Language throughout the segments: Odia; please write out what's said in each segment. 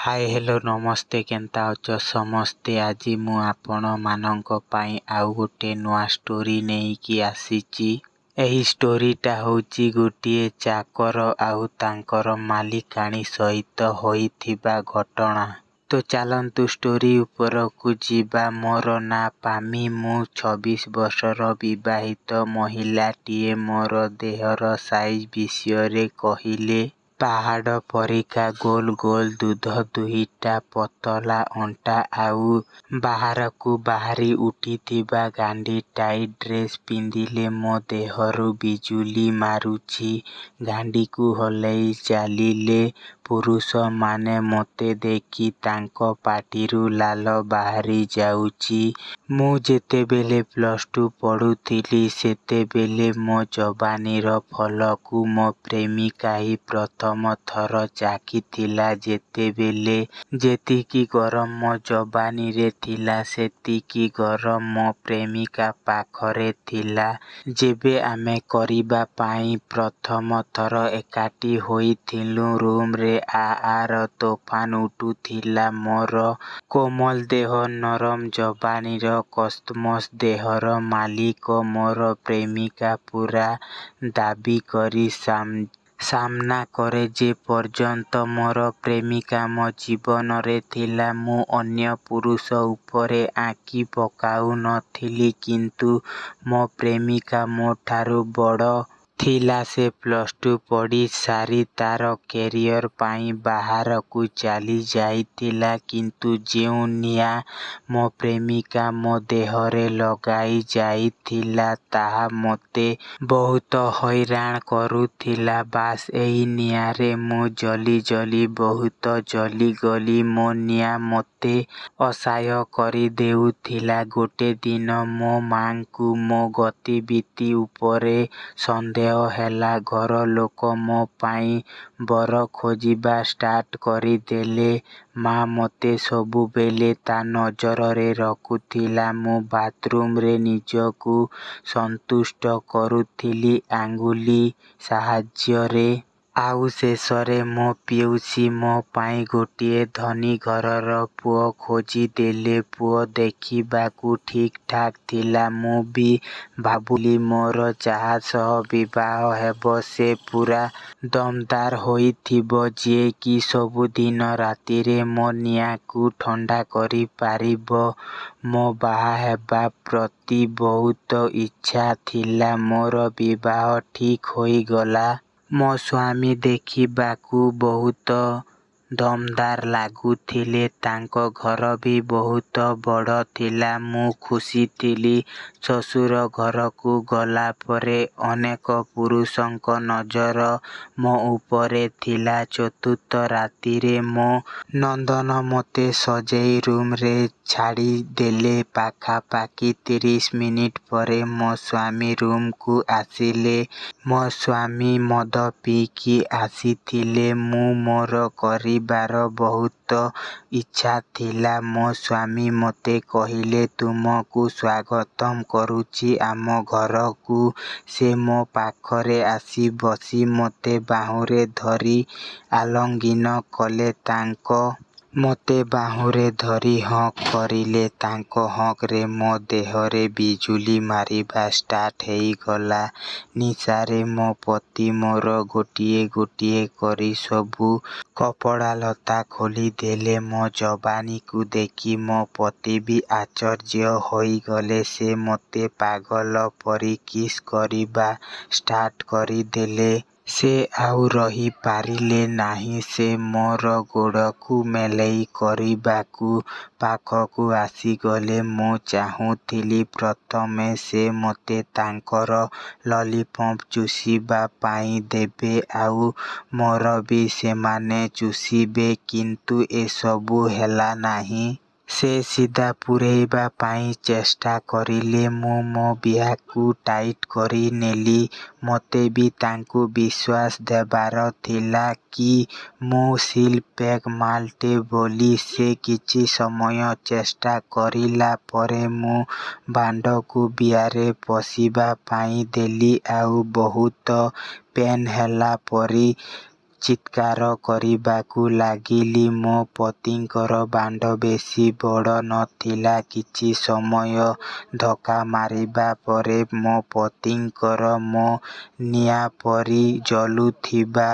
ହାଏ ହେଲୋ ନମସ୍ତେ କେନ୍ତା ଅଛ ସମସ୍ତେ। ଆଜି ମୁଁ ଆପଣମାନଙ୍କ ପାଇଁ ଆଉ ଗୋଟେ ନୂଆ ଷ୍ଟୋରି ନେଇକି ଆସିଛି। ଏହି ଷ୍ଟୋରିଟା ହେଉଛି ଗୋଟିଏ ଚାକର ଆଉ ତାଙ୍କର ମାଲିକାଣୀ ସହିତ ହୋଇଥିବା ଘଟଣା। ତ ଚାଲନ୍ତୁ ଷ୍ଟୋରି ଉପରକୁ ଯିବା। ମୋର ନାଁ ପାମି। ମୁଁ 26 ବର୍ଷର ବିବାହିତ ମହିଳାଟିଏ। ମୋର ଦେହର ସାଇଜ୍ ବିଷୟରେ କହିଲେ ପାହାଡ଼ ପରିକା ଗୋଲ ଗୋଲ, ଦୁଧ ଦୁହିଁଟା ପତଳା ଅଣ୍ଟା ଆଉ ବାହାରକୁ ବାହାରି ଉଠିଥିବା ଗାଣ୍ଡି। ଟାଇଟ୍ ଡ୍ରେସ୍ ପିନ୍ଧିଲେ ମୋ ଦେହରୁ ବିଜୁଳି ମାରୁଛି। ଗାଣ୍ଡିକୁ ହଲେଇ ଚାଲିଲେ ପୁରୁଷମାନେ ମୋତେ ଦେଖି ତାଙ୍କ ପାଟିରୁ ଲାଳ ବାହାରି ଯାଉଛି। ମୁଁ ଯେତେବେଳେ +2 ପଢ଼ୁଥିଲି ସେତେବେଳେ ମୋ ଯବାନୀର ଫଳକୁ ମୋ ପ୍ରେମିକା ହିଁ ପ୍ରଥମ ଥର ଚାଖିଥିଲା। ଯେତେବେଳେ ଯେତିକି ଗରମ ମୋ ଯବାନୀରେ ଥିଲା ସେତିକି ଗରମ ମୋ ପ୍ରେମିକା ପାଖରେ ଥିଲା। ଯେବେ ଆମେ କରିବା ପାଇଁ ପ୍ରଥମ ଥର ଏକାଠି ହୋଇଥିଲୁ ରୁମରେ ର ତୋଫାନ ଉଠୁଥିଲା। ମୋର କୋମଳ ଦେହ, ନରମ ଯବାନୀର କସମସ ଦେହର ମାଲିକ ମୋର ପ୍ରେମିକା ପୂରା ଦାବି କରି ସାମ୍ନା କରେ। ଯେ ପର୍ଯ୍ୟନ୍ତ ମୋର ପ୍ରେମିକା ମୋ ଜୀବନରେ ଥିଲା ମୁଁ ଅନ୍ୟ ପୁରୁଷ ଉପରେ ଆଖି ପକାଉ ନଥିଲି। କିନ୍ତୁ ମୋ ପ୍ରେମିକା ମୋ ଠାରୁ ବଡ଼ ଥିଲା। ସେ +2 ପଢ଼ି ସାରି ତା'ର କ୍ୟାରିୟର ପାଇଁ ବାହାରକୁ ଚାଲି ଯାଇଥିଲା। କିନ୍ତୁ ଯେଉଁ ନିଆଁ ମୋ ପ୍ରେମିକା ମୋ ଦେହରେ ଲଗାଇ ଯାଇଥିଲା ତାହା ମୋତେ ବହୁତ ହଇରାଣ କରୁଥିଲା। ବାସ୍ ଏହି ନିଆଁରେ ମୁଁ ଜଳି ଜଳି ବହୁତ ଜଳିଗଲି। ମୋ ନିଆଁ ମୋତେ ଅସହ୍ୟ କରିଦେଉଥିଲା। ଗୋଟେ ଦିନ ମୋ ମା'ଙ୍କୁ ମୋ ଗତିବିଧି ଉପରେ ସନ୍ଦେହ ହେଲା। ଘର ଲୋକ ମୋ ପାଇଁ ବର ଖୋଜିବା ଷ୍ଟାର୍ଟ କରିଦେଲେ। ମା' ମୋତେ ସବୁବେଳେ ତା ନଜରରେ ରଖୁଥିଲା। ମୁଁ ବାଥରୁମରେ ନିଜକୁ ସନ୍ତୁଷ୍ଟ କରୁଥିଲି ଆଙ୍ଗୁଳି ସାହାଯ୍ୟରେ। ଆଉ ଶେଷରେ ମୋ ପିଉସୀ ମୋ ପାଇଁ ଗୋଟିଏ ଧନୀ ଘରର ପୁଅ ଖୋଜିଦେଲେ। ପୁଅ ଦେଖିବାକୁ ଠିକ୍ ଠାକ୍ ଥିଲା। ମୁଁ ବି ଭାବୁଥିଲି ମୋର ଯାହା ସହ ବିବାହ ହେବ ସେ ପୂରା ଦମଦାର ହୋଇଥିବ, ଯିଏକି ସବୁଦିନ ରାତିରେ ମୋ ନିଆଁକୁ ଥଣ୍ଡା କରିପାରିବ। ମୋ ବାହା ହେବା ପ୍ରତି ବହୁତ ଇଚ୍ଛା ଥିଲା। ମୋର ବିବାହ ଠିକ୍ ହୋଇଗଲା। ମୋ ସ୍ୱାମୀ ଦେଖିବାକୁ ବହୁତ ଦମଦାର ଲାଗୁଥିଲେ। ତାଙ୍କ ଘର ବି ବହୁତ ବଡ଼ ଥିଲା। ମୁଁ ଖୁସି ଥିଲି। ଶ୍ୱଶୁର ଘରକୁ ଗଲା ପରେ ଅନେକ ପୁରୁଷଙ୍କ ନଜର ମୋ ଉପରେ ଥିଲା। ଚତୁର୍ଥ ରାତିରେ ମୋ ନନ୍ଦନ ମୋତେ ସଜେଇ ରୁମରେ ଛାଡ଼ିଦେଲେ। ପାଖାପାଖି 30 ମିନିଟ୍ ପରେ ମୋ ସ୍ୱାମୀ ରୁମକୁ ଆସିଲେ। ମୋ ସ୍ୱାମୀ ମଦ ପିଇକି ଆସିଥିଲେ। ମୁଁ ମୋର କରିବାର ବହୁତ ଇଚ୍ଛା ଥିଲା। ମୋ ସ୍ୱାମୀ ମୋତେ କହିଲେ ତୁମକୁ ସ୍ୱାଗତମ କରୁଛି ଆମ ଘରକୁ। ସେ ମୋ ପାଖରେ ଆସି ବସି ମୋତେ ବାହୁରେ ଧରି ଆଲିଙ୍ଗନ କଲେ। ମୋତେ ବାହୁରେ ଧରି ହଗ୍ କରିଲେ। ତାଙ୍କ ହଗ୍ରେ ମୋ ଦେହରେ ବିଜୁଳି ମାରିବା ଷ୍ଟାର୍ଟ ହେଇଗଲା। ନିଶାରେ ମୋ ପତି ମୋର ଗୋଟିଏ ଗୋଟିଏ କରି ସବୁ କପଡ଼ାଲତା ଖୋଲିଦେଲେ। ମୋ ଯବାନୀକୁ ଦେଖି ମୋ ପତି ବି ଆଶ୍ଚର୍ଯ୍ୟ ହୋଇଗଲେ। ସେ ମୋତେ ପାଗଳ ପରି କିସ୍ କରିବା ଷ୍ଟାର୍ଟ କରିଦେଲେ। ସେ ଆଉ ରହିପାରିଲେ ନାହିଁ। ସେ ମୋର ଗୋଡ଼କୁ ମେଲେଇ କରିବାକୁ ପାଖକୁ ଆସିଗଲେ। ମୁଁ ଚାହୁଁଥିଲି ପ୍ରଥମେ ସେ ମୋତେ ତାଙ୍କର ଲଲିପପ୍ ଚୁଷିବା ପାଇଁ ଦେବେ ଆଉ ମୋର ବି ସେମାନେ ଚୁଷିବେ। କିନ୍ତୁ ଏସବୁ ହେଲା ନାହିଁ। ସେ ସିଧା ପୂରେଇବା ପାଇଁ ଚେଷ୍ଟା କରିଲେ। ମୁଁ ମୋ ବିହାକୁ ଟାଇଟ୍ କରିନେଲି। ମୋତେ ବି ତାଙ୍କୁ ବିଶ୍ୱାସ ଦେବାର ଥିଲା କି ମୁଁ ସିଲ୍ ପ୍ୟାକ୍ ମାଲ୍ଟେ ବୋଲି। ସେ କିଛି ସମୟ ଚେଷ୍ଟା କରିଲା ପରେ ମୁଁ ଭାଣ୍ଡକୁ ବିଆରେ ପଶିବା ପାଇଁ ଦେଲି। ଆଉ ବହୁତ ପେନ୍ ହେଲା ପରି ଚିତ୍କାର କରିବାକୁ ଲାଗିଲି। ମୋ ପତିଙ୍କର ବାଣ୍ଡ ବେଶୀ ବଡ଼ ନଥିଲା। କିଛି ସମୟ ଧକ୍କା ମାରିବା ପରେ ମୋ ପତିଙ୍କର ମୋ ନିଆଁ ପରି ଜଳୁଥିବା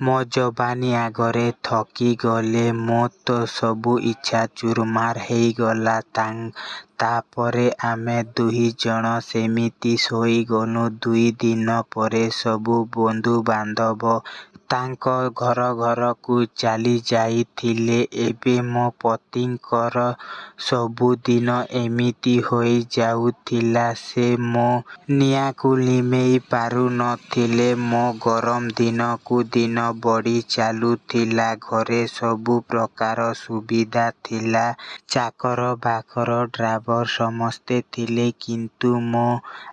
ମୋ ଯବାନୀ ଆଗରେ ଥକିଗଲେ। ମୋର ସବୁ ଇଚ୍ଛା ଚୁରମାର ହେଇଗଲା। ତାପରେ ଆମେ ଦୁହେଁଜଣ ସେମିତି ଶୋଇଗଲୁ। 2 ଦିନ ପରେ ସବୁ ବନ୍ଧୁବାନ୍ଧବ ତାଙ୍କ ଘରକୁ ଚାଲିଯାଇଥିଲେ। ଏବେ ମୋ ପତିଙ୍କର ସବୁଦିନ ଏମିତି ହୋଇଯାଉଥିଲା। ସେ ମୋ ନିଆଁକୁ ଲିଭେଇ ପାରୁନଥିଲେ। ମୋ ଗରମ ଦିନକୁ ଦିନ ବଢ଼ି ଚାଲୁଥିଲା। ଘରେ ସବୁ ପ୍ରକାର ସୁବିଧା ଥିଲା। ଚାକର ବାକର ଡ୍ରାଇଭର ସମସ୍ତେ ଥିଲେ। କିନ୍ତୁ ମୋ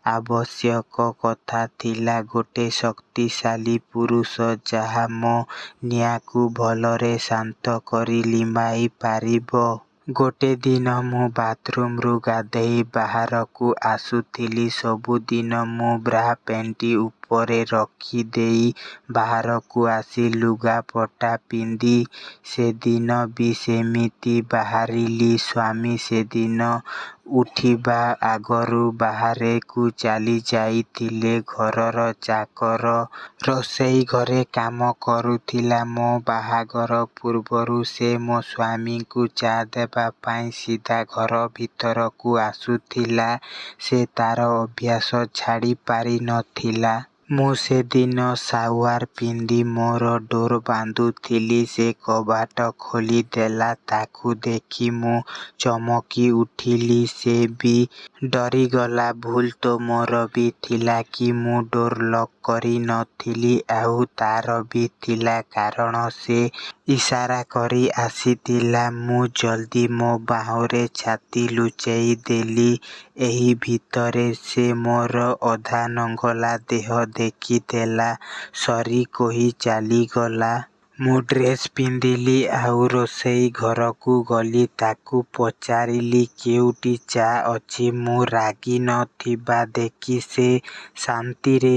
ଆବଶ୍ୟକ କଥା ଥିଲା ଗୋଟେ ଶକ୍ତିଶାଳୀ ପୁରୁଷ, ଯାହା ମୋ ନିଆଁକୁ ଭଲରେ ଶାନ୍ତ କରି ଲିଭାଇ ପାରିବ। ଗୋଟେ ଦିନ ମୁଁ ବାଥରୁମରୁ ଗାଧୋଇ ବାହାରକୁ ଆସୁଥିଲି। ସବୁଦିନ ମୁଁ ବ୍ରା ପେଣ୍ଟି ଉପରେ ରଖିଦେଇ ବାହାରକୁ ଆସି ଲୁଗାପଟା ପିନ୍ଧି ସେଦିନ ବି ସେମିତି ବାହାରିଲି। ସ୍ୱାମୀ ସେଦିନ ଉଠିବା ଆଗରୁ ବାହାରକୁ ଚାଲିଯାଇଥିଲେ। ଘରର ଚାକର ରୋଷେଇ ଘରେ କାମ କରୁଥିଲା। ମୋ ବାହାଘର ପୂର୍ବରୁ ସେ ମୋ ସ୍ୱାମୀଙ୍କୁ ଚା ଦେବା ପାଇଁ ସିଧା ଘର ଭିତରକୁ ଆସୁଥିଲା। ସେ ତା'ର ଅଭ୍ୟାସ ଛାଡ଼ି ପାରିନଥିଲା। ମୁଁ ସେଦିନ ସାଲୱାର ପିନ୍ଧି ମୋର ଡୋର୍ ବାନ୍ଧୁଥିଲି। ସେ କବାଟ ଖୋଲିଦେଲା। ତାକୁ ଦେଖି ମୁଁ ଚମକି ଉଠିଲି। ସେ ବି ଡରିଗଲା। ଭୁଲ ତ ମୋର ବି ଥିଲା କି ମୁଁ ଡୋର୍ ଲକ୍ କରିନଥିଲି। ଆଉ ତା'ର ବି ଥିଲା, କାରଣ ସେ ଇସାରା କରି ଆସିଥିଲା। ମୁଁ ଜଲ୍ଦି ମୋ ବାହୁରେ ଛାତି ଲୁଚେଇ ଦେଲି। ଏଇ ଭିତରେ ସେ ମୋର ଅଧାନଙ୍ଗଲା ଦେହ ଦେଖିଦେଲା। ସରି କହି ଚାଲିଗଲା। ମୁଁ ଡ୍ରେସ୍ ପିନ୍ଧିଲି ଆଉ ରୋଷେଇ ଘରକୁ ଗଲି। ତାକୁ ପଚାରିଲି କେଉଁଠି ଚା ଅଛି। ମୁଁ ରାଗି ନଥିବା ଦେଖି ସେ ଶାନ୍ତିରେ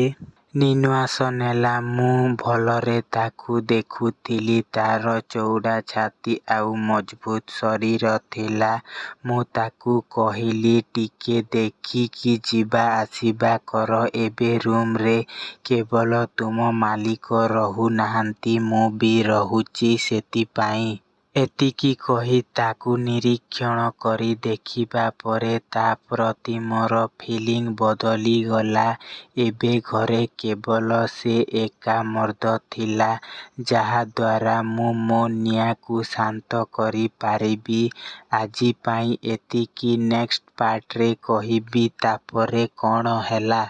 ନିଃଶ୍ୱାସ ନେଲା। ମୁଁ ଭଲରେ ତାକୁ ଦେଖୁଥିଲି। ତା'ର ଚଉଡ଼ା ଛାତି ଆଉ ମଜବୁତ ଶରୀର ଥିଲା। ମୁଁ ତାକୁ କହିଲି, ଟିକେ ଦେଖିକି ଯିବା ଆସିବା କର। ଏବେ ରୁମରେ କେବଳ ତୁମ ମାଲିକ ରହୁନାହାନ୍ତି, ମୁଁ ବି ରହୁଛି। ସେଥିପାଇଁ ଏତିକି କହି ତାକୁ ନିରୀକ୍ଷଣ କରି ଦେଖିବା ପରେ ତା' ପ୍ରତି ମୋର ଫିଲିଂ ବଦଳିଗଲା। ଏବେ ଘରେ କେବଳ ସେ ଏକା ମର୍ଦ୍ଦ ଥିଲା, ଯାହାଦ୍ୱାରା ମୁଁ ମୋ ନିଆଁକୁ ଶାନ୍ତ କରିପାରିବି। ଆଜି ପାଇଁ ଏତିକି। ନେକ୍ସଟ ପାର୍ଟରେ କହିବି ତାପରେ କ'ଣ ହେଲା।